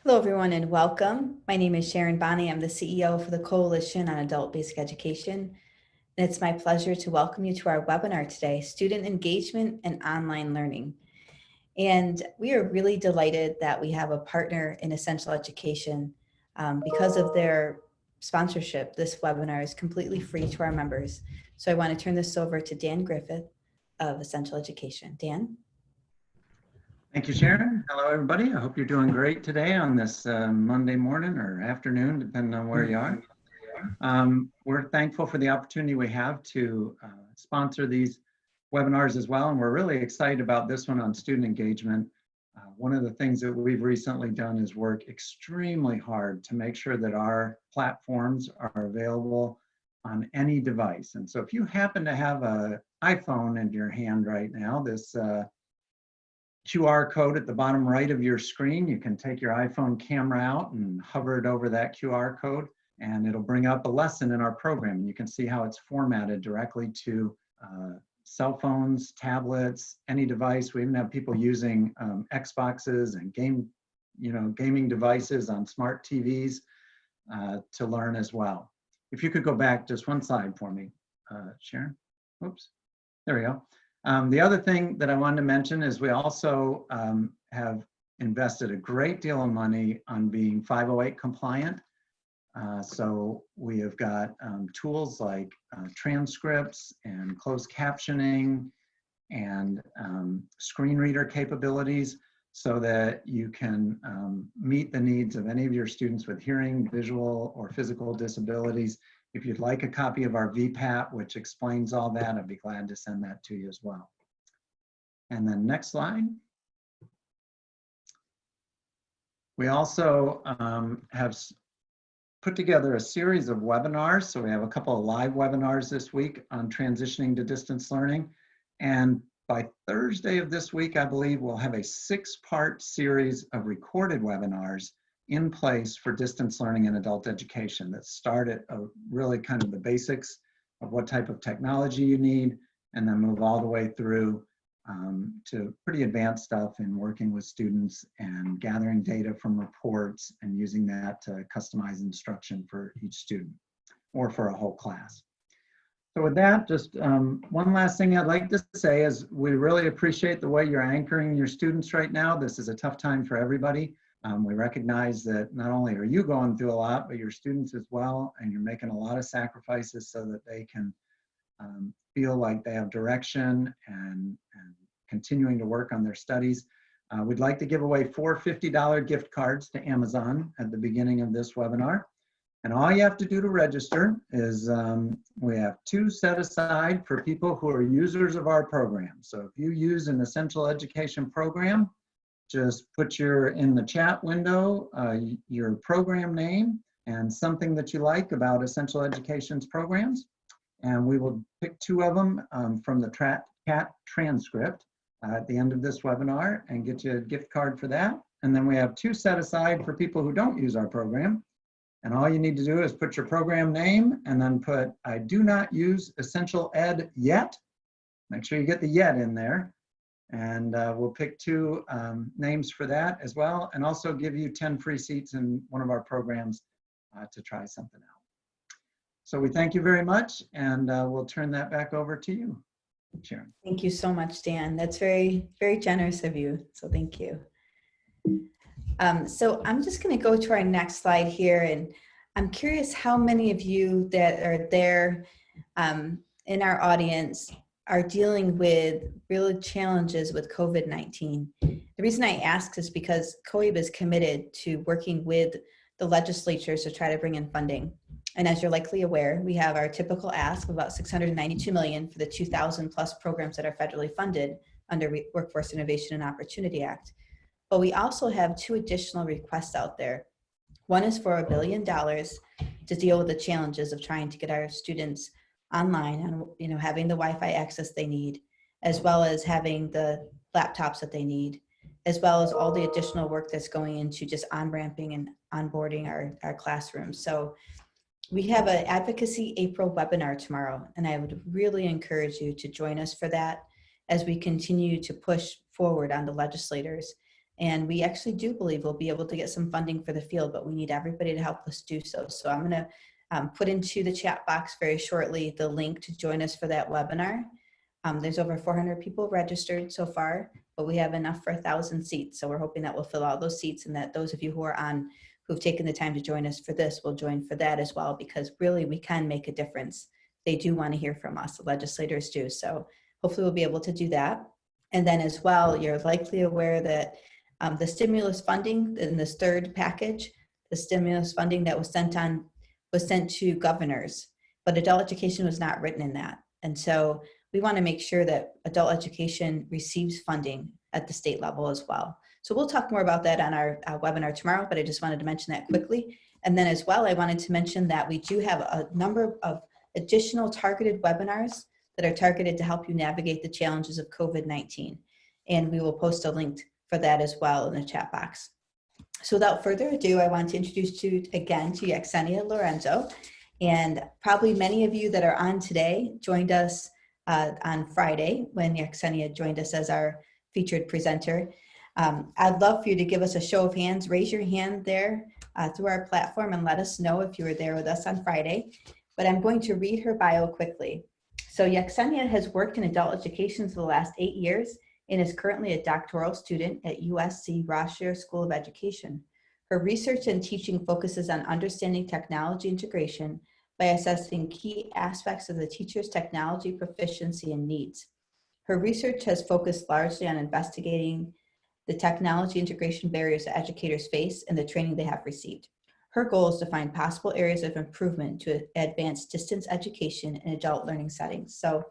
Hello, everyone, and welcome. My name is Sharon Bonney. I'm the CEO for the Coalition on Adult Basic Education. And it's my pleasure to welcome you to our webinar today, Student Engagement and Online Learning. And we are really delighted that we have a partner in Essential Education. Because of their sponsorship, this webinar is completely free to our members. So I want to turn this over to Dan Griffith of Essential Education. Dan? Thank you, Sharon. Hello, everybody. I hope you're doing great today on this Monday morning or afternoon, depending on where you are. We're thankful for the opportunity we have to sponsor these webinars as well, and we're really excited about this one on student engagement. One of the things that we've recently done is work extremely hard to make sure that our platforms are available on any device. And so if you happen to have an iPhone in your hand right now, this QR code at the bottom right of your screen, you can take your iPhone camera out and hover it over that QR code, and it'll bring up a lesson in our program. And you can see how it's formatted directly to cell phones, tablets, any device. We even have people using Xboxes and gaming devices on smart TVs to learn as well. If you could go back just one slide for me, Sharon. Oops, there we go. The other thing that I wanted to mention is we also have invested a great deal of money on being 508 compliant. So we have got tools like transcripts and closed captioning and screen reader capabilities so that you can meet the needs of any of your students with hearing, visual, or physical disabilities. If you'd like a copy of our VPAT, which explains all that, I'd be glad to send that to you as well. And then next slide. We also have put together a series of webinars. So we have a couple of live webinars this week on transitioning to distance learning. And by Thursday of this week, I believe we'll have a 6-part series of recorded webinars in place for distance learning and adult education that start at really kind of the basics of what type of technology you need, and then move all the way through to pretty advanced stuff in working with students and gathering data from reports and using that to customize instruction for each student or for a whole class. So with that, just one last thing I'd like to say is we really appreciate the way you're anchoring your students right now. This is a tough time for everybody. We recognize that not only are you going through a lot, but your students as well, and you're making a lot of sacrifices so that they can feel like they have direction and continuing to work on their studies. We'd like to give away 4 $50 gift cards to Amazon at the beginning of this webinar. And all you have to do to register is we have 2 set aside for people who are users of our program. So if you use an essential education program, just put in the chat window your program name and something that you like about Essential Education's programs. And we will pick 2 of them from the chat transcript at the end of this webinar and get you a gift card for that. And then we have 2 set aside for people who don't use our program. And all you need to do is put your program name and then put, I do not use Essential Ed yet. Make sure you get the yet in there. And we'll pick 2 names for that as well, and also give you 10 free seats in one of our programs to try something out. So we thank you very much, and we'll turn that back over to you, Sharon. Thank you so much, Dan. That's very, very generous of you. So thank you. So I'm just going to go to our next slide here, and I'm curious how many of you that are there in our audience are dealing with real challenges with COVID-19. The reason I ask is because COEB is committed to working with the legislatures to try to bring in funding. And as you're likely aware, we have our typical ask of about $692 million for the 2,000 plus programs that are federally funded under Workforce Innovation and Opportunity Act. But we also have 2 additional requests out there. One is for $1 billion to deal with the challenges of trying to get our students online and having the Wi-Fi access they need, as well as having the laptops that they need, as well as all the additional work that's going into just on-ramping and onboarding our classrooms. So we have an Advocacy April webinar tomorrow, and I would really encourage you to join us for that as we continue to push forward on the legislators And we actually do believe we'll be able to get some funding for the field, but we need everybody to help us do so. So I'm going to put into the chat box very shortly the link to join us for that webinar. There's over 400 people registered so far, but we have enough for 1,000 seats. So we're hoping that we'll fill all those seats, and that those of you who've taken the time to join us for this will join for that as well, because really we can make a difference. They do want to hear from us, the legislators do. So hopefully we'll be able to do that. And then as well, you're likely aware that the stimulus funding in this third package, the stimulus funding that was sent to governors, but adult education was not written in that. And so we want to make sure that adult education receives funding at the state level as well. So we'll talk more about that on our webinar tomorrow, but I just wanted to mention that quickly. And then as well, I wanted to mention that we do have a number of additional targeted webinars that are targeted to help you navigate the challenges of COVID-19. And we will post a link for that as well in the chat box. So without further ado, I want to introduce you again to Yesenia Lorenzo. And probably many of you that are on today joined us on Friday when Yesenia joined us as our featured presenter. I'd love for you to give us a show of hands. Raise your hand there through our platform and let us know if you were there with us on Friday. But I'm going to read her bio quickly. So Yesenia has worked in adult education for the last 8 years and is currently a doctoral student at USC Rossier School of Education. Her research and teaching focuses on understanding technology integration by assessing key aspects of the teacher's technology proficiency and needs. Her research has focused largely on investigating the technology integration barriers that educators face and the training they have received. Her goal is to find possible areas of improvement to advance distance education in adult learning settings. So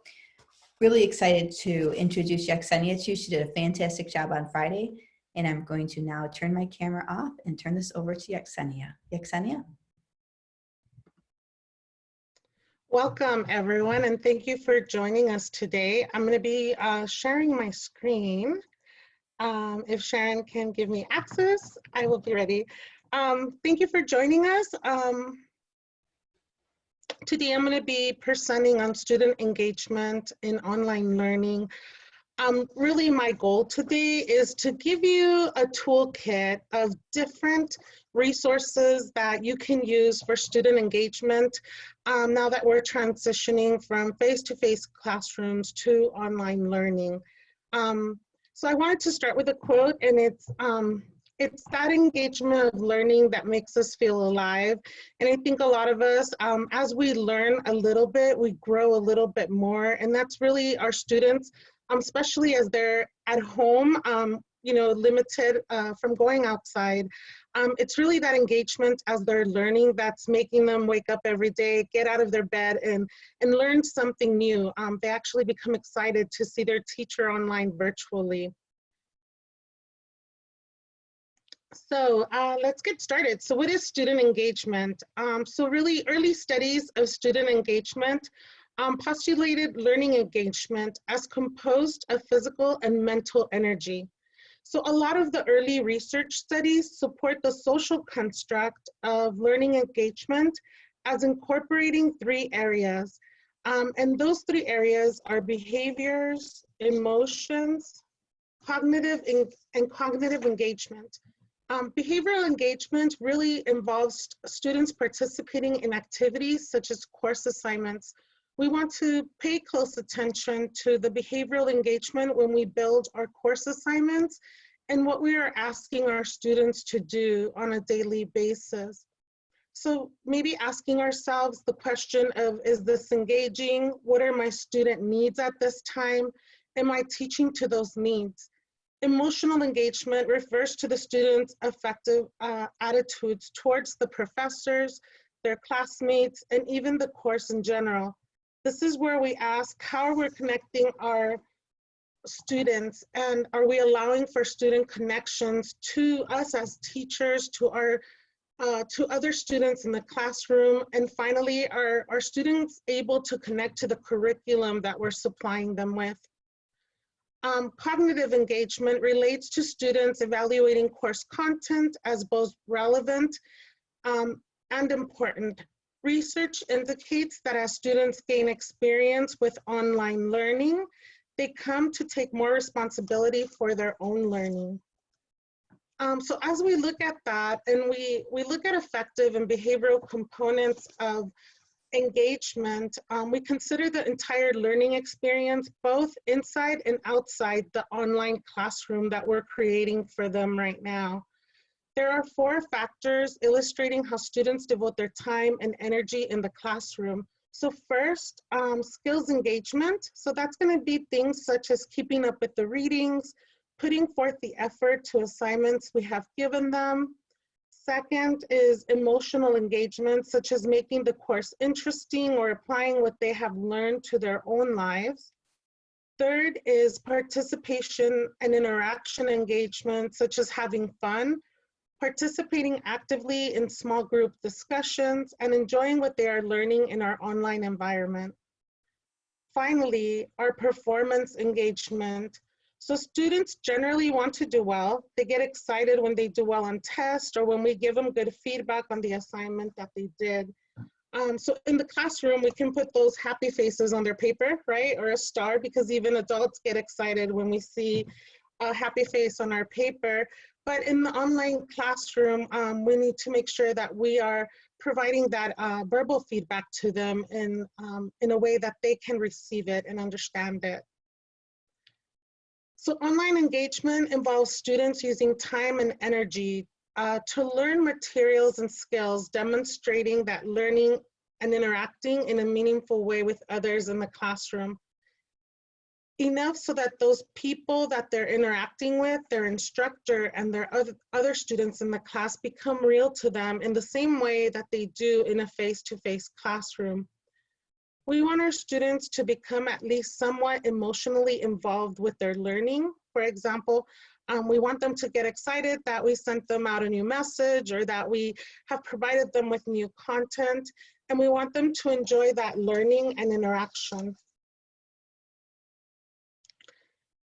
really excited to introduce Yesenia to you. She did a fantastic job on Friday, and I'm going to now turn my camera off and turn this over to Yesenia. Yesenia? Welcome, everyone, and thank you for joining us today. I'm going to be sharing my screen. If Sharon can give me access, I will be ready. Thank you for joining us. Today, I'm going to be presenting on student engagement in online learning. Really, my goal today is to give you a toolkit of different resources that you can use for student engagement now that we're transitioning from face-to-face classrooms to online learning. So I wanted to start with a quote, and it's that engagement of learning that makes us feel alive. And I think a lot of us, as we learn a little bit, we grow a little bit more, and that's really our students, especially as they're at home, you know, limited from going outside. It's really that engagement as they're learning that's making them wake up every day, get out of their bed and learn something new. They actually become excited to see their teacher online virtually. So let's get started. So what is student engagement? So really early studies of student engagement postulated learning engagement as composed of physical and mental energy. So a lot of the early research studies support the social construct of learning engagement as incorporating 3 areas. And those 3 areas are behaviors, emotions, cognitive engagement. Behavioral engagement really involves students participating in activities such as course assignments. We want to pay close attention to the behavioral engagement when we build our course assignments and what we are asking our students to do on a daily basis. So maybe asking ourselves the question of, is this engaging? What are my student needs at this time? Am I teaching to those needs? Emotional engagement refers to the students' affective attitudes towards the professors, their classmates, and even the course in general. This is where we ask how we're connecting our students, and are we allowing for student connections to us as teachers, to other students in the classroom, and finally, are students able to connect to the curriculum that we're supplying them with? Cognitive engagement relates to students evaluating course content as both relevant and important. Research indicates that as students gain experience with online learning, they come to take more responsibility for their own learning. So as we look at that and we look at affective and behavioral components of engagement, we consider the entire learning experience, both inside and outside the online classroom that we're creating for them right now. There are 4 factors illustrating how students devote their time and energy in the classroom. So first, skills engagement. So that's going to be things such as keeping up with the readings, putting forth the effort to assignments we have given them. Second is emotional engagement, such as making the course interesting or applying what they have learned to their own lives. Third is participation and interaction engagement, such as having fun, participating actively in small group discussions, and enjoying what they are learning in our online environment. Finally, our performance engagement. So students generally want to do well. They get excited when they do well on tests or when we give them good feedback on the assignment that they did. So in the classroom, we can put those happy faces on their paper, right? Or a star, because even adults get excited when we see a happy face on our paper. But in the online classroom, we need to make sure that we are providing that verbal feedback to them in a way that they can receive it and understand it. So online engagement involves students using time and energy to learn materials and skills, demonstrating that learning and interacting in a meaningful way with others in the classroom. Enough so that those people that they're interacting with, their instructor and their other students in the class, become real to them in the same way that they do in a face-to-face classroom. We want our students to become at least somewhat emotionally involved with their learning. For example, we want them to get excited that we sent them out a new message or that we have provided them with new content, and we want them to enjoy that learning and interaction.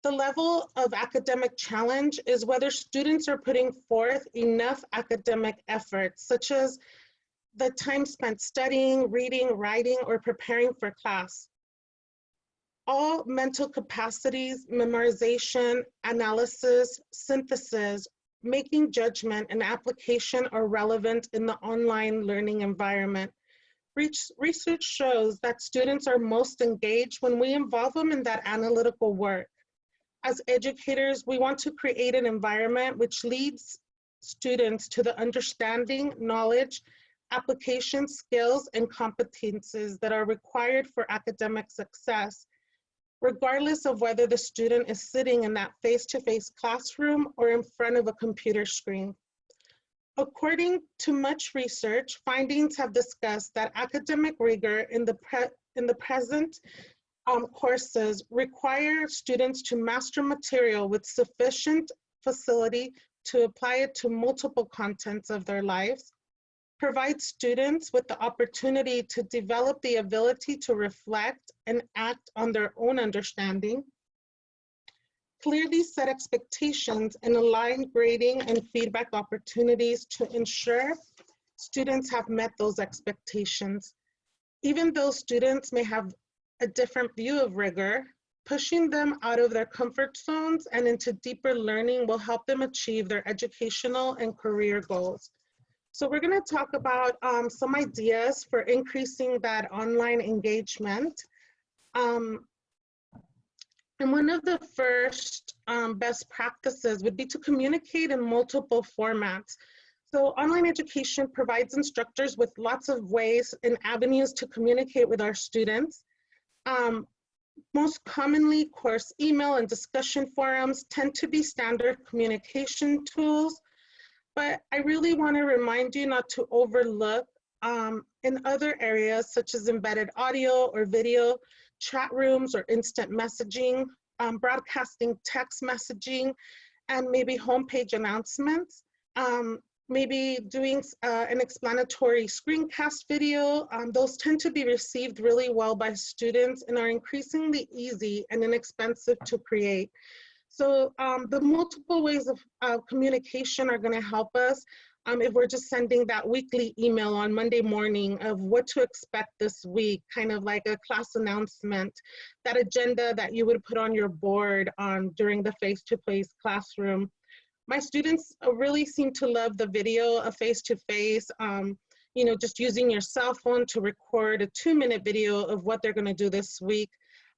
The level of academic challenge is whether students are putting forth enough academic effort, such as the time spent studying, reading, writing, or preparing for class. All mental capacities, memorization, analysis, synthesis, making judgment, and application are relevant in the online learning environment. Research shows that students are most engaged when we involve them in that analytical work. As educators, we want to create an environment which leads students to the understanding, knowledge, application skills, and competences that are required for academic success, regardless of whether the student is sitting in that face-to-face classroom or in front of a computer screen. According to much research, findings have discussed that academic rigor in the present courses require students to master material with sufficient facility to apply it to multiple contents of their lives, provide students with the opportunity to develop the ability to reflect and act on their own understanding, clearly set expectations and align grading and feedback opportunities to ensure students have met those expectations. Even though students may have a different view of rigor, pushing them out of their comfort zones and into deeper learning will help them achieve their educational and career goals. So we're going to talk about some ideas for increasing that online engagement. And one of the first best practices would be to communicate in multiple formats. So online education provides instructors with lots of ways and avenues to communicate with our students. Most commonly, course email and discussion forums tend to be standard communication tools, but I really want to remind you not to overlook in other areas such as embedded audio or video, chat rooms or instant messaging, broadcasting text messaging, and maybe homepage announcements. Maybe doing an explanatory screencast video. Those tend to be received really well by students and are increasingly easy and inexpensive to create. So the multiple ways of communication are going to help us if we're just sending that weekly email on Monday morning of what to expect this week, kind of like a class announcement, that agenda that you would put on your board during the face-to-face classroom. My students really seem to love the video, a face-to-face, you know, just using your cell phone to record a 2-minute video of what they're gonna do this week.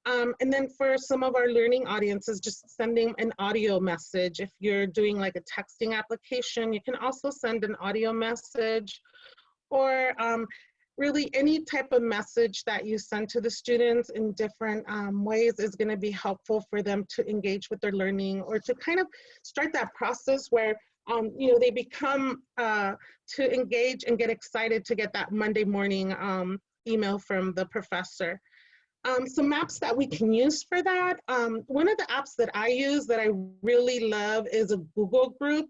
And then for some of our learning audiences, just sending an audio message. If you're doing like a texting application, you can also send an audio message, or really any type of message that you send to the students in different ways is going to be helpful for them to engage with their learning, or to kind of start that process where you know, they become to engage and get excited to get that Monday morning email from the professor. Some apps that we can use for that. One of the apps that I use that I really love is a Google group.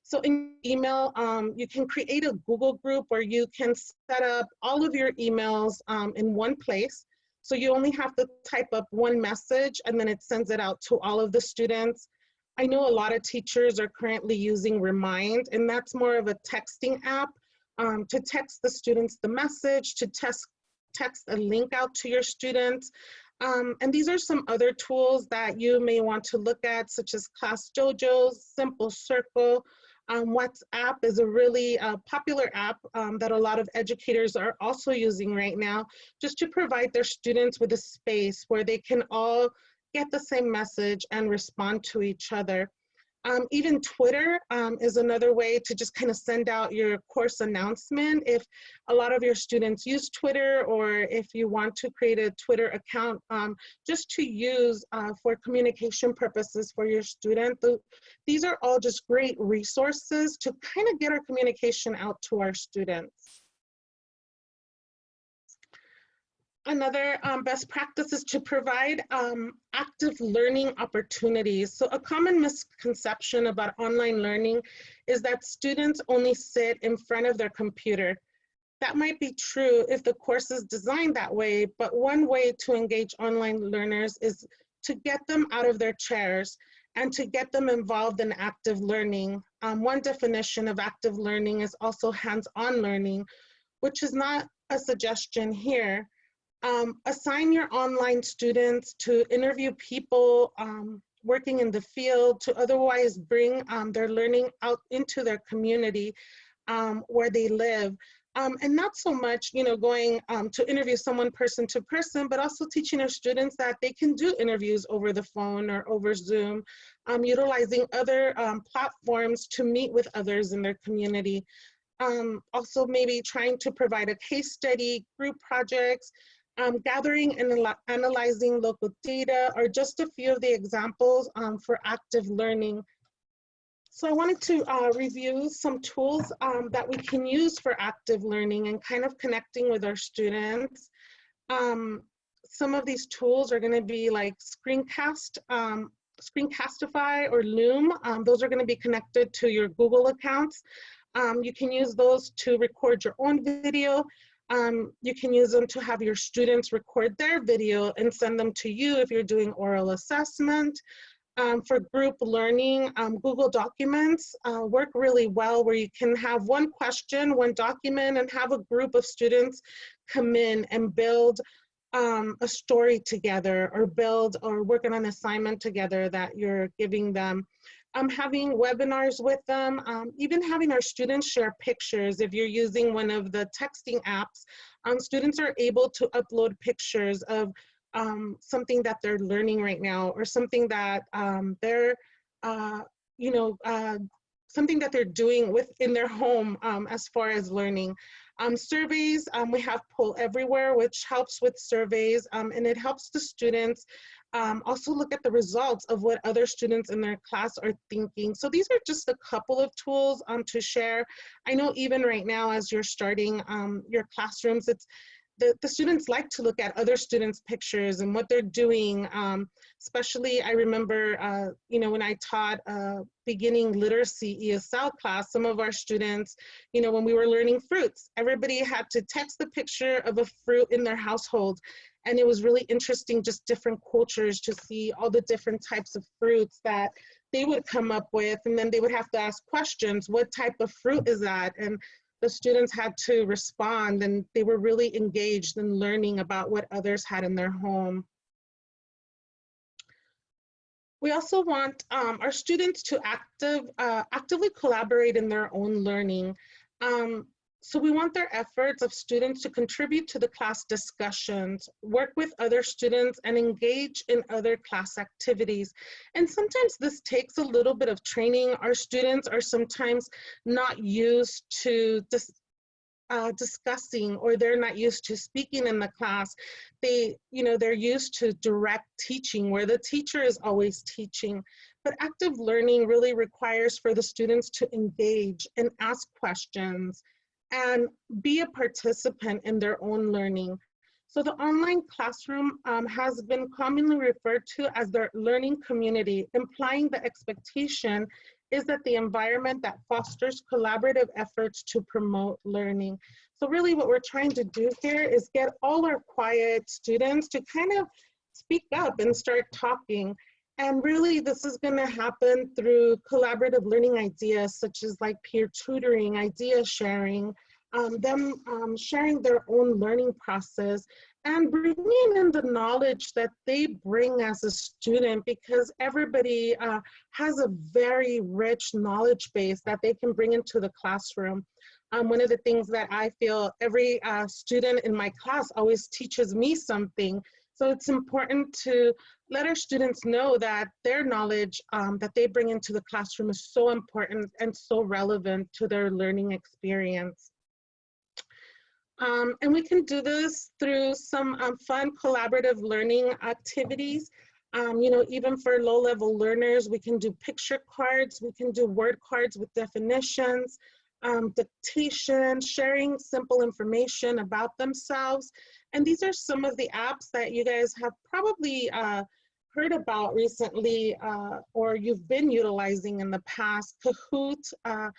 So in email, you can create a Google group where you can set up all of your emails in one place. So you only have to type up one message and then it sends it out to all of the students. I know a lot of teachers are currently using Remind, and that's more of a texting app to text the students the message, to text a link out to your students. And these are some other tools that you may want to look at, such as Class Dojo, Simple Circle. WhatsApp is a really popular app that a lot of educators are also using right now, just to provide their students with a space where they can all get the same message and respond to each other. Even Twitter is another way to just kind of send out your course announcement. If a lot of your students use Twitter, or if you want to create a Twitter account just to use for communication purposes for your student. These are all just great resources to kind of get our communication out to our students. Another best practice is to provide active learning opportunities. So a common misconception about online learning is that students only sit in front of their computer. That might be true if the course is designed that way, but one way to engage online learners is to get them out of their chairs and to get them involved in active learning. One definition of active learning is also hands-on learning, which is not a suggestion here. Assign your online students to interview people working in the field, to otherwise bring their learning out into their community where they live. And not so much, you know, going to interview someone person to person, but also teaching our students that they can do interviews over the phone or over Zoom, utilizing other platforms to meet with others in their community. Also maybe trying to provide a case study, group projects, gathering and analyzing local data are just a few of the examples for active learning. So I wanted to review some tools that we can use for active learning and kind of connecting with our students. Some of these tools are going to be like Screencast, Screencastify, or Loom. Those are going to be connected to your Google accounts. You can use those to record your own video. You can use them to have your students record their video and send them to you if you're doing oral assessment. For group learning, Google Documents work really well, where you can have one question, one document, and have a group of students come in and build a story together, or build or work on an assignment together that you're giving them. Having webinars with them, even having our students share pictures. If you're using one of the texting apps, students are able to upload pictures of something that they're learning right now, or something that they're, you know, something that they're doing within their home as far as learning. Surveys, we have Poll Everywhere, which helps with surveys, and it helps the students also look at the results of what other students in their class are thinking. So these are just a couple of tools to share. I know even right now, as you're starting your classrooms, it's the students like to look at other students' pictures and what they're doing. Especially, I remember, you know, when I taught beginning literacy ESL class, some of our students, you know, when we were learning fruits, everybody had to text the picture of a fruit in their household. And it was really interesting, just different cultures, to see all the different types of fruits that they would come up with. And then they would have to ask questions. What type of fruit is that? And the students had to respond, and they were really engaged in learning about what others had in their home. We also want our students to actively collaborate in their own learning. So we want their efforts of students to contribute to the class discussions, work with other students, and engage in other class activities. And sometimes this takes a little bit of training. Our students are sometimes not used to discussing, or they're not used to speaking in the class. They're used to direct teaching where the teacher is always teaching. But active learning really requires for the students to engage and ask questions and be a participant in their own learning. So the online classroom has been commonly referred to as their learning community, implying the expectation is that the environment that fosters collaborative efforts to promote learning. So really what we're trying to do here is get all our quiet students to kind of speak up and start talking. And really this is going to happen through collaborative learning ideas such as like peer tutoring, idea sharing, them sharing their own learning process, and bringing in the knowledge that they bring as a student, because everybody has a very rich knowledge base that they can bring into the classroom. One of the things that I feel every student in my class always teaches me something. So it's important to let our students know that their knowledge that they bring into the classroom is so important and so relevant to their learning experience. And we can do this through some fun collaborative learning activities. Even for low-level learners, we can do picture cards, we can do word cards with definitions, dictation, sharing simple information about themselves. And these are some of the apps that you guys have probably heard about recently, or you've been utilizing in the past. Kahoot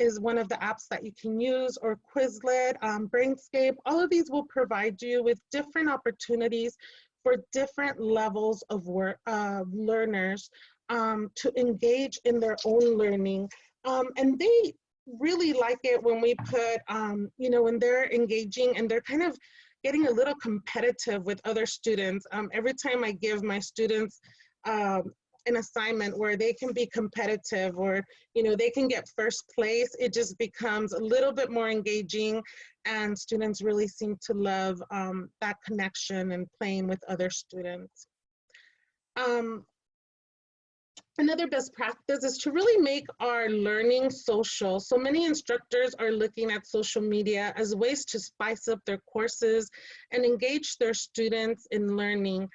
is one of the apps that you can use, or Quizlet, Brainscape. All of these will provide you with different opportunities for different levels of learners to engage in their own learning. And they really like it when we put, when they're engaging and they're kind of getting a little competitive with other students. Every time I give my students an assignment where they can be competitive, or they can get first place, it just becomes a little bit more engaging, and students really seem to love that connection and playing with other students. Another best practice is to really make our learning social. So many instructors are looking at social media as ways to spice up their courses and engage their students in learning.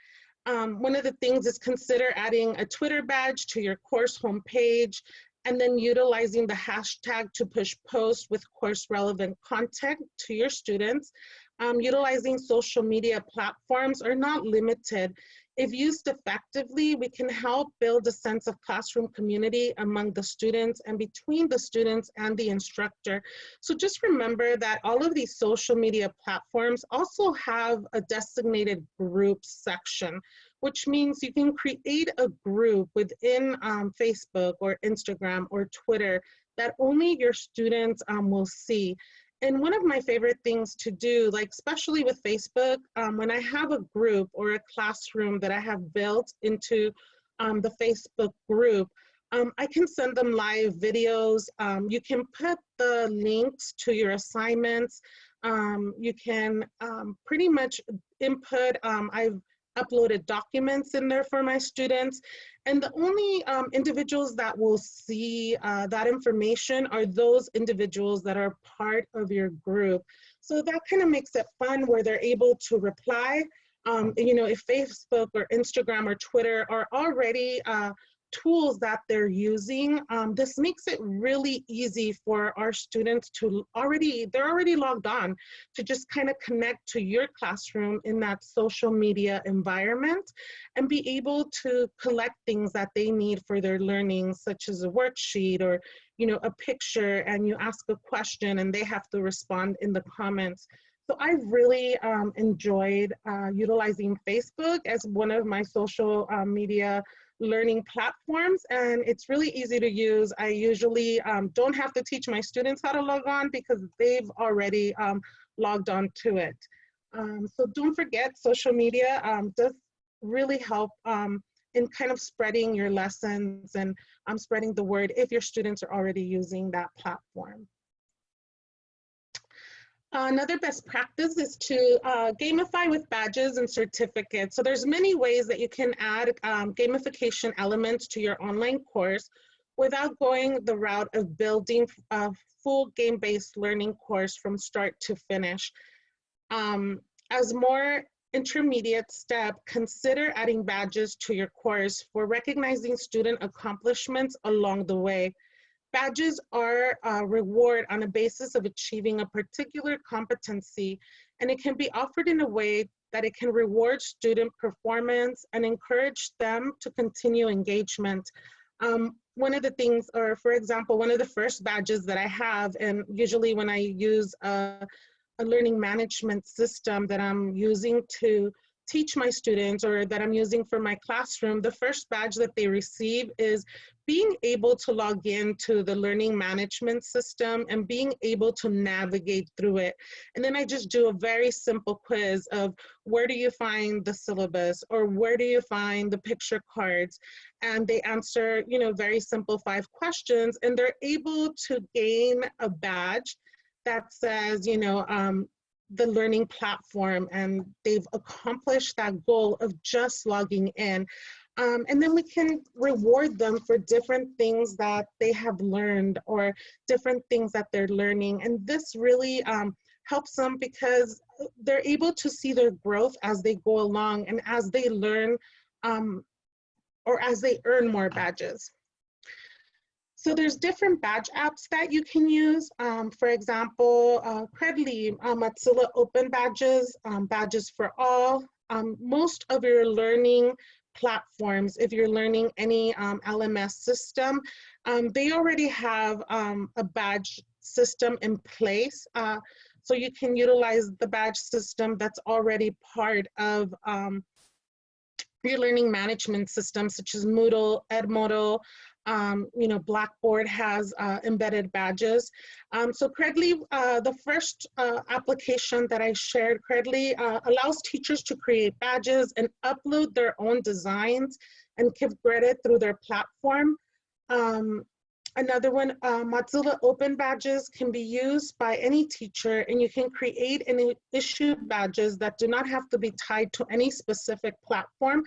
One of the things is consider adding a Twitter badge to your course homepage, and then utilizing the hashtag to push posts with course relevant content to your students. Utilizing social media platforms are not limited. If used effectively, we can help build a sense of classroom community among the students and between the students and the instructor. So just remember that all of these social media platforms also have a designated groups section, which means you can create a group within Facebook or Instagram or Twitter that only your students will see. And one of my favorite things to do, like especially with Facebook, when I have a group or a classroom that I have built into the Facebook group, I can send them live videos. You can put the links to your assignments. You can pretty much input. I've uploaded documents in there for my students. And the only individuals that will see that information are those individuals that are part of your group. So that kind of makes it fun, where they're able to reply. If Facebook or Instagram or Twitter are already tools that they're using, this makes it really easy for our students to they're already logged on, to just kind of connect to your classroom in that social media environment and be able to collect things that they need for their learning, such as a worksheet or a picture, and you ask a question and they have to respond in the comments. So I really enjoyed utilizing Facebook as one of my social media learning platforms, and it's really easy to use. I usually don't have to teach my students how to log on because they've already logged on to it. So don't forget, social media does really help in kind of spreading your lessons and spreading the word if your students are already using that platform. Another best practice is to gamify with badges and certificates. So there's many ways that you can add gamification elements to your online course without going the route of building a full game-based learning course from start to finish. As more intermediate step, consider adding badges to your course for recognizing student accomplishments along the way. Badges are a reward on a basis of achieving a particular competency, and it can be offered in a way that it can reward student performance and encourage them to continue engagement. One of the things, or for example, one of the first badges that I have, and usually when I use a learning management system that I'm using to teach my students or that I'm using for my classroom, the first badge that they receive is being able to log into the learning management system and being able to navigate through it. And then I just do a very simple quiz of where do you find the syllabus or where do you find the picture cards? And they answer, you know, very simple 5 questions, and they're able to gain a badge that says, you know, the learning platform, and they've accomplished that goal of just logging in. And then we can reward them for different things that they have learned or different things that they're learning. And this really helps them because they're able to see their growth as they go along and as they learn or as they earn more badges. So there's different badge apps that you can use. For example, Credly, Mozilla Open Badges, Badges for All. Most of your learning platforms, if you're learning any LMS system, they already have a badge system in place. So you can utilize the badge system that's already part of your learning management system, such as Moodle, Edmodo. You know, Blackboard has embedded badges. So Credly, the first application that I shared, Credly allows teachers to create badges and upload their own designs and give credit through their platform. Another one, Mozilla Open Badges can be used by any teacher, and you can create and issue badges that do not have to be tied to any specific platform.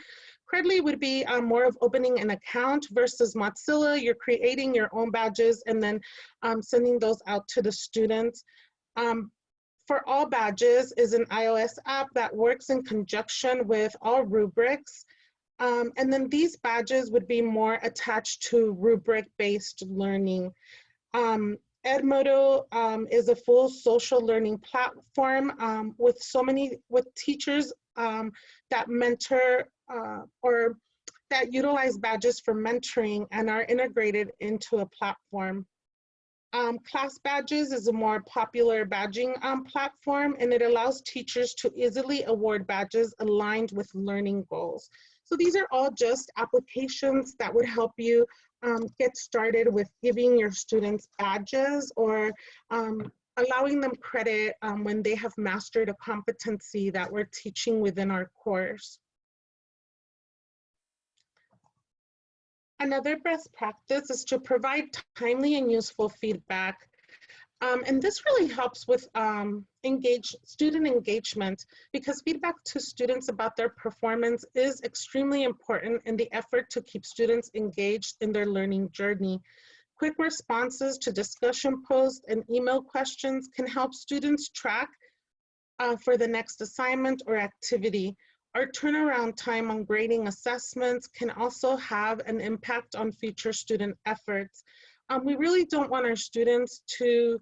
Credly would be more of opening an account versus Mozilla. You're creating your own badges and then sending those out to the students. For All Badges is an iOS app that works in conjunction with all rubrics. And then these badges would be more attached to rubric-based learning. Edmodo is a full social learning platform with teachers that mentor or that utilize badges for mentoring and are integrated into a platform. Class Badges is a more popular badging platform, and it allows teachers to easily award badges aligned with learning goals. So these are all just applications that would help you get started with giving your students badges or allowing them credit when they have mastered a competency that we're teaching within our course. Another best practice is to provide timely and useful feedback. And this really helps with student engagement, because feedback to students about their performance is extremely important in the effort to keep students engaged in their learning journey. Quick responses to discussion posts and email questions can help students track for the next assignment or activity. Our turnaround time on grading assessments can also have an impact on future student efforts. We really don't want our students to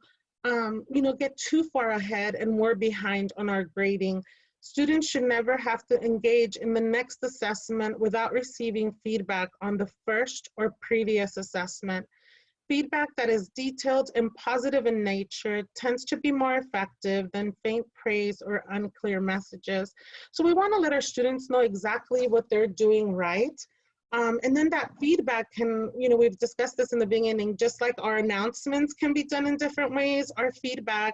get too far ahead and we're behind on our grading. Students should never have to engage in the next assessment without receiving feedback on the first or previous assessment. Feedback that is detailed and positive in nature tends to be more effective than faint praise or unclear messages. So we want to let our students know exactly what they're doing right. And then that feedback can, we've discussed this in the beginning, just like our announcements can be done in different ways, our feedback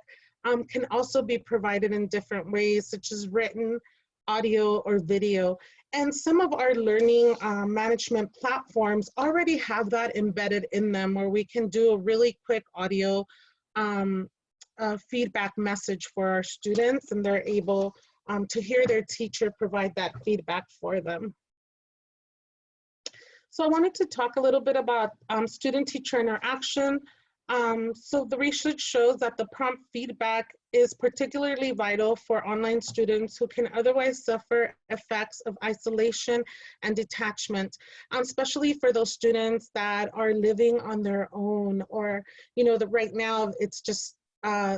can also be provided in different ways, such as written, audio, or video. And some of our learning management platforms already have that embedded in them, where we can do a really quick audio feedback message for our students, and they're able to hear their teacher provide that feedback for them. So I wanted to talk a little bit about student-teacher interaction. So the research shows that the prompt feedback is particularly vital for online students who can otherwise suffer effects of isolation and detachment, especially for those students that are living on their own, or, you know, right now it's just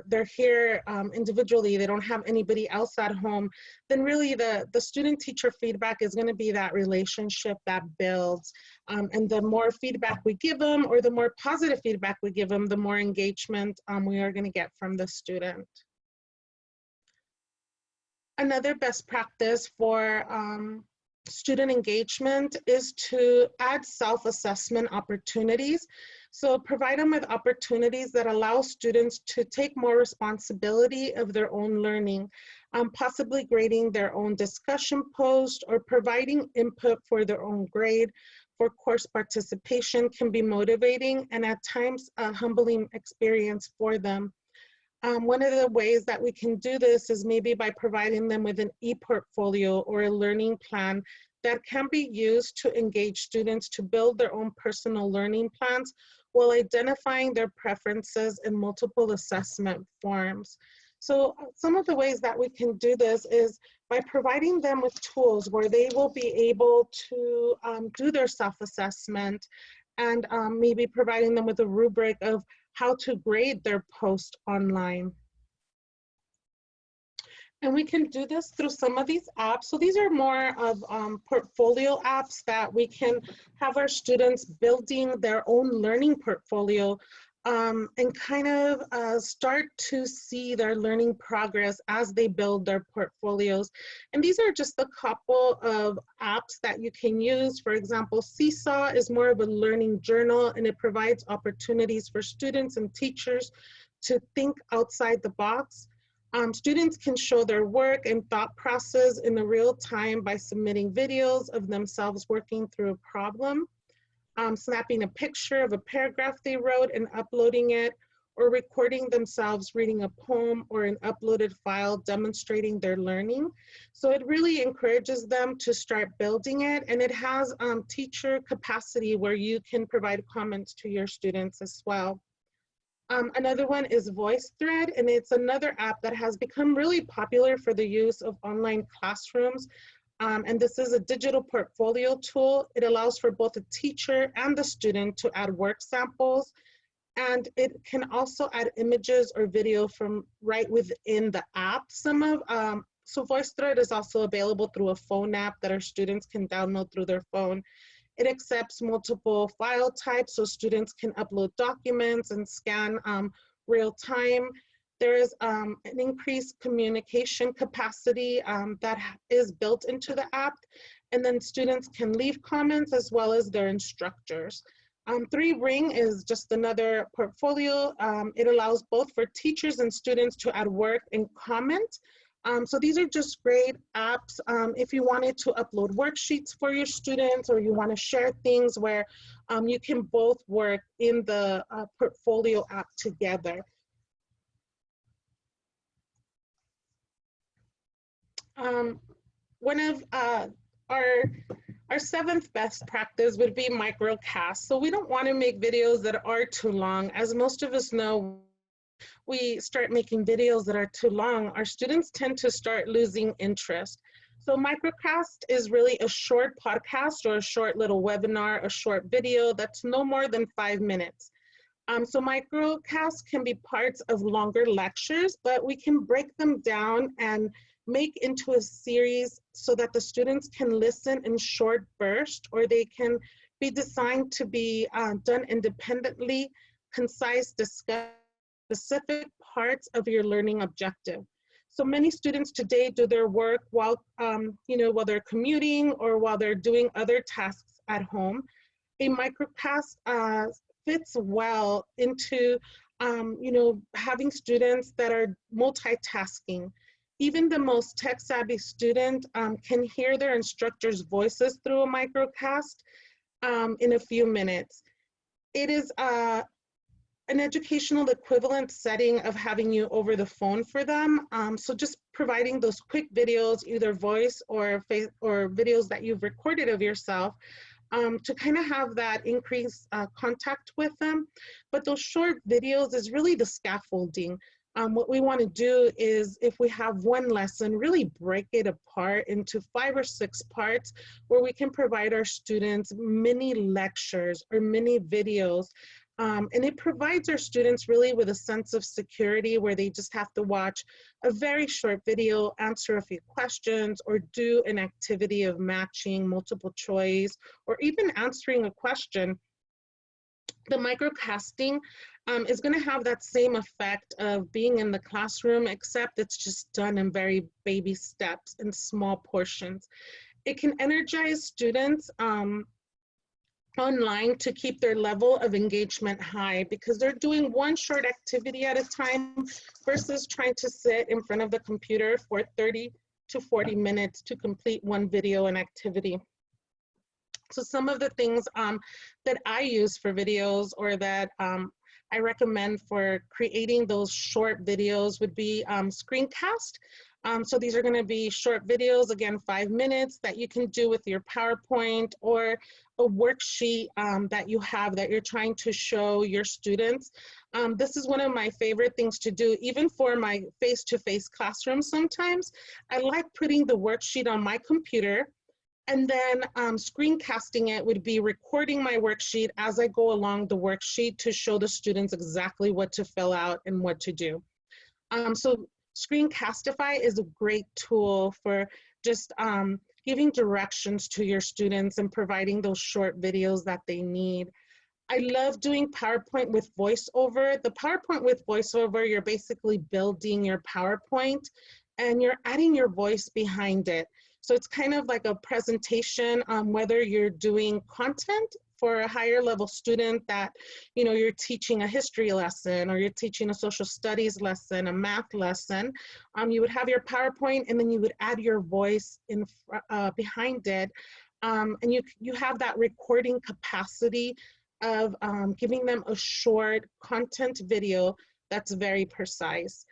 they're here individually, they don't have anybody else at home. Then really the student-teacher feedback is going to be that relationship that builds. And the more feedback we give them, or the more positive feedback we give them, the more engagement we are going to get from the student. Another best practice for student engagement is to add self-assessment opportunities. So provide them with opportunities that allow students to take more responsibility of their own learning, possibly grading their own discussion post, or providing input for their own grade. For course participation can be motivating and at times a humbling experience for them. One of the ways that we can do this is maybe by providing them with an e-portfolio or a learning plan that can be used to engage students to build their own personal learning plans while identifying their preferences in multiple assessment forms. So some of the ways that we can do this is by providing them with tools where they will be able to do their self-assessment, and maybe providing them with a rubric of how to grade their post online. And we can do this through some of these apps. So these are more of portfolio apps that we can have our students building their own learning portfolio and kind of start to see their learning progress as they build their portfolios. And these are just a couple of apps that you can use. For example, Seesaw is more of a learning journal, and it provides opportunities for students and teachers to think outside the box. Students can show their work and thought process in the real time by submitting videos of themselves working through a problem, snapping a picture of a paragraph they wrote and uploading it, or recording themselves reading a poem or an uploaded file demonstrating their learning. So it really encourages them to start building it, and it has teacher capacity where you can provide comments to your students as well. Another one is VoiceThread, and it's another app that has become really popular for the use of online classrooms. And this is a digital portfolio tool. It allows for both the teacher and the student to add work samples, and it can also add images or video from right within the app. So VoiceThread is also available through a phone app that our students can download through their phone. It accepts multiple file types, so students can upload documents and scan real time. There is an increased communication capacity that is built into the app, and then students can leave comments as well as their instructors. 3Ring is just another portfolio. It allows both for teachers and students to add work and comment. So these are just great apps if you wanted to upload worksheets for your students, or you want to share things where you can both work in the portfolio app together. One of our seventh best practice would be Microcast. So we don't want to make videos that are too long. As most of us know, we start making videos that are too long, our students tend to start losing interest. So Microcast is really a short podcast or a short little webinar, a short video that's no more than 5 minutes. So Microcasts can be parts of longer lectures, but we can break them down and make into a series so that the students can listen in short bursts, or they can be designed to be done independently, concise, discuss specific parts of your learning objective. So many students today do their work while, while they're commuting or while they're doing other tasks at home. A microcast fits well into, having students that are multitasking. Even the most tech-savvy student can hear their instructor's voices through a microcast in a few minutes. It is an educational equivalent setting of having you over the phone for them. So just providing those quick videos, either voice or videos that you've recorded of yourself, to kind of have that increased contact with them. But those short videos is really the scaffolding. What we want to do is, if we have one lesson, really break it apart into 5 or 6 parts where we can provide our students mini lectures or mini videos. And it provides our students really with a sense of security, where they just have to watch a very short video, answer a few questions, or do an activity of matching multiple choice, or even answering a question. The microcasting is going to have that same effect of being in the classroom, except it's just done in very baby steps and small portions. It can energize students online to keep their level of engagement high, because they're doing one short activity at a time versus trying to sit in front of the computer for 30 to 40 minutes to complete one video and activity. So some of the things that I use for videos, or that I recommend for creating those short videos, would be Screencast. So these are going to be short videos, again, 5 minutes, that you can do with your PowerPoint or a worksheet that you have that you're trying to show your students. This is one of my favorite things to do, even for my face-to-face classroom. Sometimes I like putting the worksheet on my computer, and then screencasting it would be recording my worksheet as I go along the worksheet to show the students exactly what to fill out and what to do. So Screencastify is a great tool for just giving directions to your students and providing those short videos that they need. I love doing PowerPoint with voiceover. The PowerPoint with voiceover, you're basically building your PowerPoint and you're adding your voice behind it. So it's kind of like a presentation, whether you're doing content for a higher level student that, you know, you're teaching a history lesson, or you're teaching a social studies lesson, a math lesson. You would have your PowerPoint, and then you would add your voice in behind it. And you have that recording capacity of giving them a short content video that's very precise.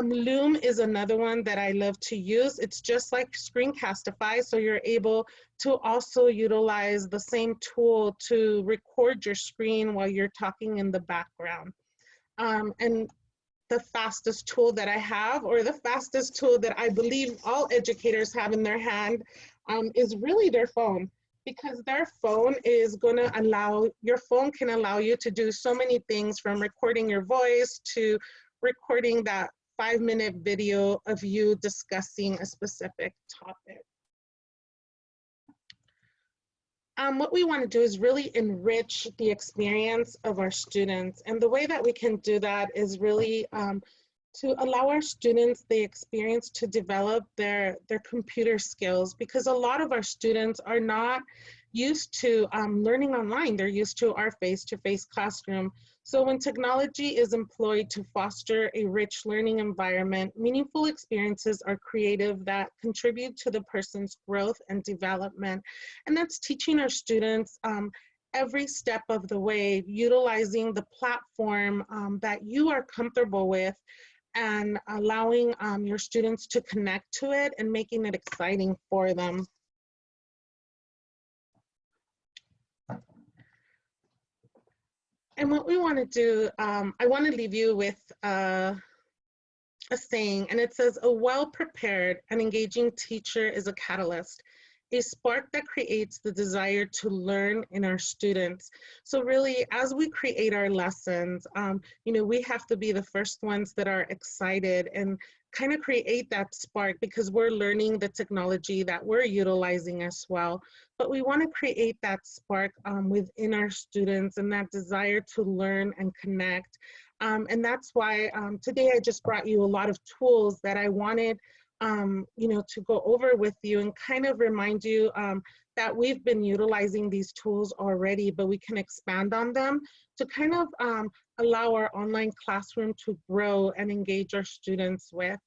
Loom is another one that I love to use. It's just like Screencastify, so you're able to also utilize the same tool to record your screen while you're talking in the background. And the fastest tool that I have, or the fastest tool that I believe all educators have in their hand, is really their phone. Because their phone is going to allow, your phone can allow you to do so many things, from recording your voice to recording that 5-minute video of you discussing a specific topic. What we want to do is really enrich the experience of our students. And the way that we can do that is really to allow our students the experience to develop their computer skills, because a lot of our students are not used to learning online. They're used to our face-to-face classroom. So when technology is employed to foster a rich learning environment, meaningful experiences are creative that contribute to the person's growth and development. And that's teaching our students every step of the way, utilizing the platform that you are comfortable with, and allowing your students to connect to it and making it exciting for them. And what we want to do, I want to leave you with a saying, and it says, a well-prepared and engaging teacher is a catalyst, a spark that creates the desire to learn in our students. So really, as we create our lessons, you know, we have to be the first ones that are excited and kind of create that spark, because we're learning the technology that we're utilizing as well. But we want to create that spark within our students, and that desire to learn and connect. And that's why today I just brought you a lot of tools that I wanted you know, to go over with you and kind of remind you that we've been utilizing these tools already, but we can expand on them to kind of allow our online classroom to grow and engage our students with.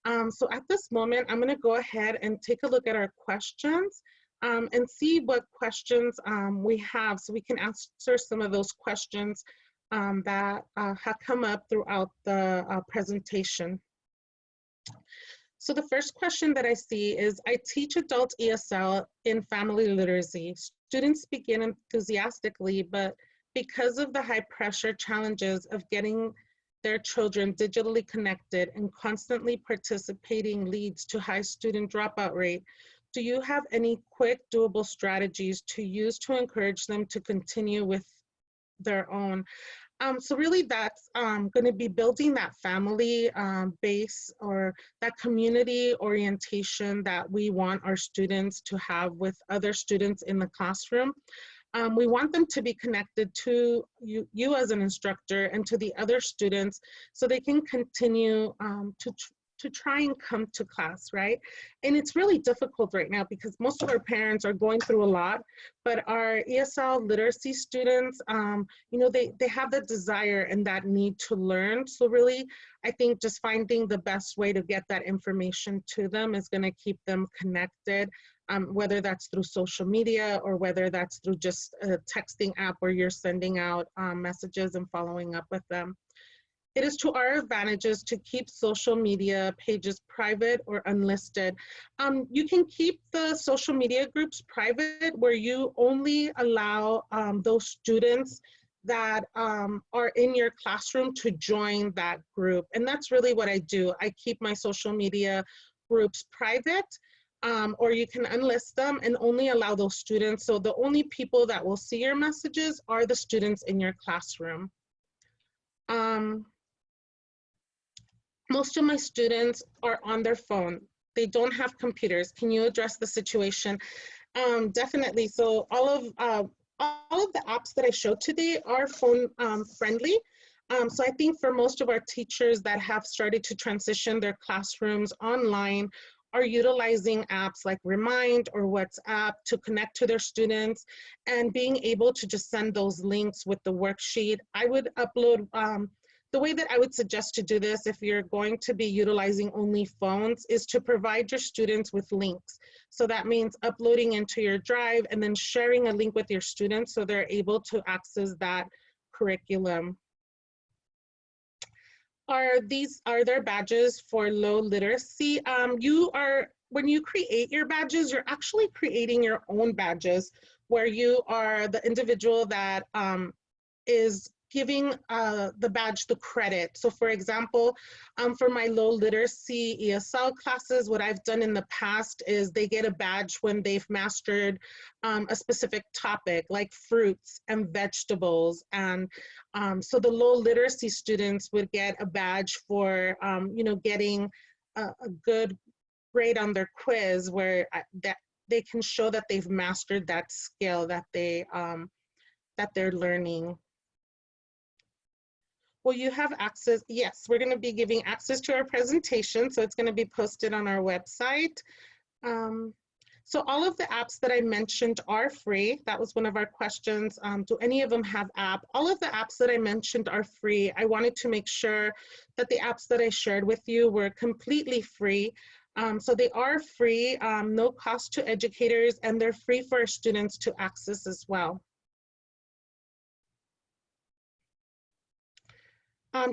So at this moment, I'm gonna go ahead and take a look at our questions and see what questions we have so we can answer some of those questions that have come up throughout the presentation. So the first question that I see is, I teach adult ESL in family literacy. Students begin enthusiastically, but because of the high pressure challenges of getting their children digitally connected and constantly participating leads to high student dropout rate, do you have any quick doable strategies to use to encourage them to continue with their own? So really that's going to be building that family base or that community orientation that we want our students to have with other students in the classroom. We want them to be connected to you as an instructor and to the other students so they can continue to try and come to class, right? And it's really difficult right now because most of our parents are going through a lot, but our ESL literacy students, you know, they have that desire and that need to learn. So really, I think just finding the best way to get that information to them is gonna keep them connected, whether that's through social media or whether that's through just a texting app where you're sending out messages and following up with them. It is to our advantages to keep social media pages private or unlisted. You can keep the social media groups private where you only allow those students that are in your classroom to join that group. And that's really what I do. I keep my social media groups private, or you can unlist them and only allow those students. So the only people that will see your messages are the students in your classroom. Most of my students are on their phone. They don't have computers. Can you address the situation? Definitely. So all of the apps that I showed today are phone friendly. So I think for most of our teachers that have started to transition their classrooms online are utilizing apps like Remind or WhatsApp to connect to their students and being able to just send those links with the worksheet. I would upload the way that I would suggest to do this if you're going to be utilizing only phones is to provide your students with links. So that means uploading into your drive and then sharing a link with your students so they're able to access that curriculum. Are there badges for low literacy? When you create your badges, you're actually creating your own badges where you are the individual that is giving the badge the credit. So for example, for my low literacy ESL classes, what I've done in the past is they get a badge when they've mastered a specific topic like fruits and vegetables. And so the low literacy students would get a badge for you know, getting a good grade on their quiz where that they can show that they've mastered that skill that they're learning. Will you have access? Yes, we're going to be giving access to our presentation, so it's going to be posted on our website. So all of the apps that I mentioned are free. That was one of our questions. Do any of them have app? All of the apps that I mentioned are free. I wanted to make sure that the apps that I shared with you were completely free. So they are free, no cost to educators, and they're free for our students to access as well.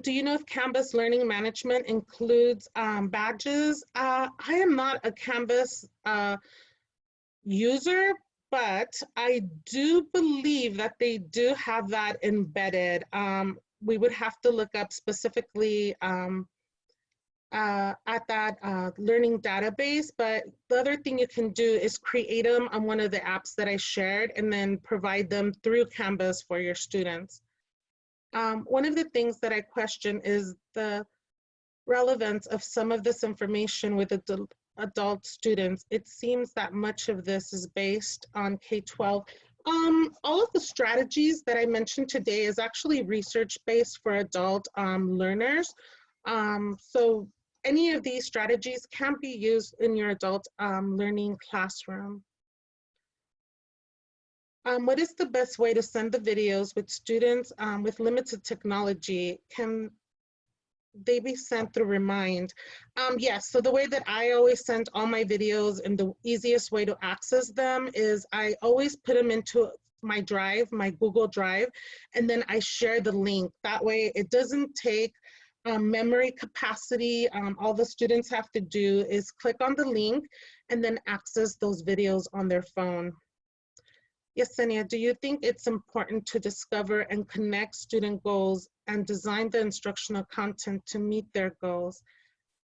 Do you know if Canvas Learning Management includes badges? I am not a Canvas user, but I do believe that they do have that embedded. We would have to look up specifically at that learning database, but the other thing you can do is create them on one of the apps that I shared and then provide them through Canvas for your students. One of the things that I question is the relevance of some of this information with adult students. It seems that much of this is based on K-12. All of the strategies that I mentioned today is actually research-based for adult learners. So any of these strategies can be used in your adult learning classroom. What is the best way to send the videos with students with limited technology? Can they be sent through Remind? Yes, so the way that I always send all my videos and the easiest way to access them is I always put them into my drive, my Google Drive, and then I share the link. That way it doesn't take memory capacity. All the students have to do is click on the link and then access those videos on their phone. Yesenia, do you think it's important to discover and connect student goals and design the instructional content to meet their goals?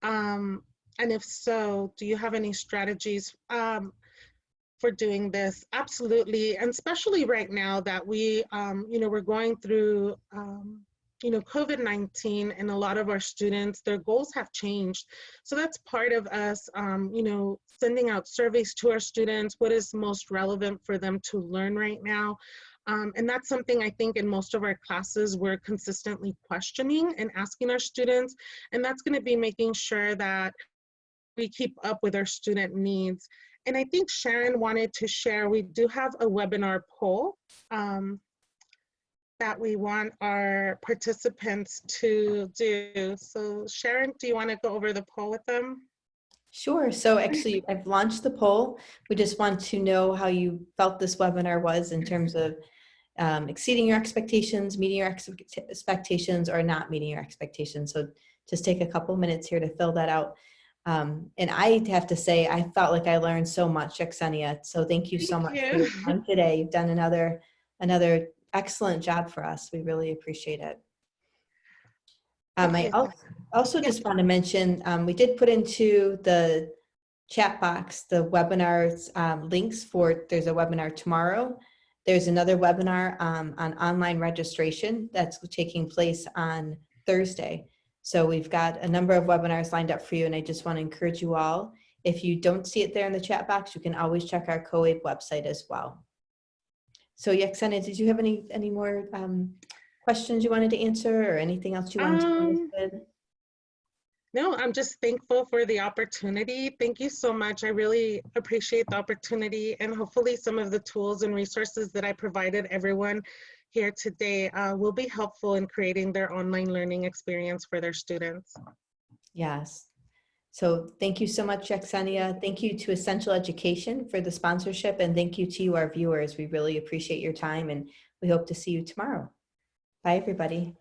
And if so, do you have any strategies for doing this? Absolutely, and especially right now that we, we're going through, COVID-19, and a lot of our students, their goals have changed. So that's part of us, sending out surveys to our students. What is most relevant for them to learn right now? And that's something I think in most of our classes we're consistently questioning and asking our students. And that's going to be making sure that we keep up with our student needs. And I think Sharon wanted to share, we do have a webinar poll that we want our participants to do. So Sharon, do you want to go over the poll with them? Sure. So actually, I've launched the poll. We just want to know how you felt this webinar was in terms of exceeding your expectations, meeting your expectations, or not meeting your expectations. So just take a couple minutes here to fill that out. And I have to say, I felt like I learned so much, Yesenia. So thank you so much for your time today. You've done another excellent job for us. We really appreciate it. I also just want to mention, we did put into the chat box the webinars links for, there's a webinar tomorrow. There's another webinar on online registration that's taking place on Thursday. So we've got a number of webinars lined up for you, and I just want to encourage you all, if you don't see it there in the chat box, you can always check our COABE website as well. So Yesenia, did you have any more questions you wanted to answer, or anything else you wanted to leave with? No, I'm just thankful for the opportunity. Thank you so much. I really appreciate the opportunity, and hopefully some of the tools and resources that I provided everyone here today will be helpful in creating their online learning experience for their students. Yes. So thank you so much, Yesenia. Thank you to Essential Education for the sponsorship, and thank you to you, our viewers. We really appreciate your time, and we hope to see you tomorrow. Bye, everybody.